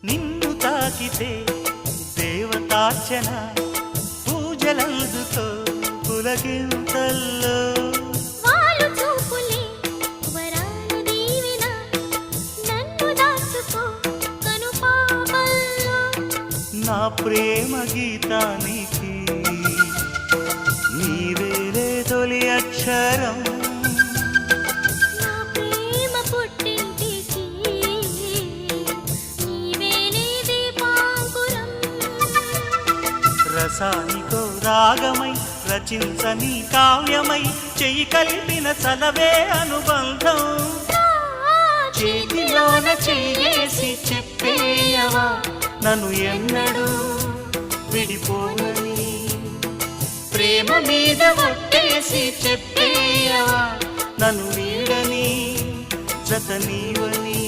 నిన్ను తాకితే దేవతార్చన పూజలందుతో పులకింతల్లో వాళ్ళు చూపులే వరాలు దీవెన నన్ను దాచుకో కనుపాపల్లో నా ప్రేమ గీతానికి నీవేలే తొలి అక్షరం నా ప్రేమ పుట్టింటికి నీవేలే దీపాంకురం రసానికో రాగమై రచించని కావ్యమై చెయ్యి కలిపిన చలవే అనుబంధం చేతిలోన చేసి చెప్పేయవా నన్ను ఎన్నడూ విడిపోనని ప్రేమ మీద ఒట్టేసి చెప్పేయవా నన్ను వీడని జత నీవని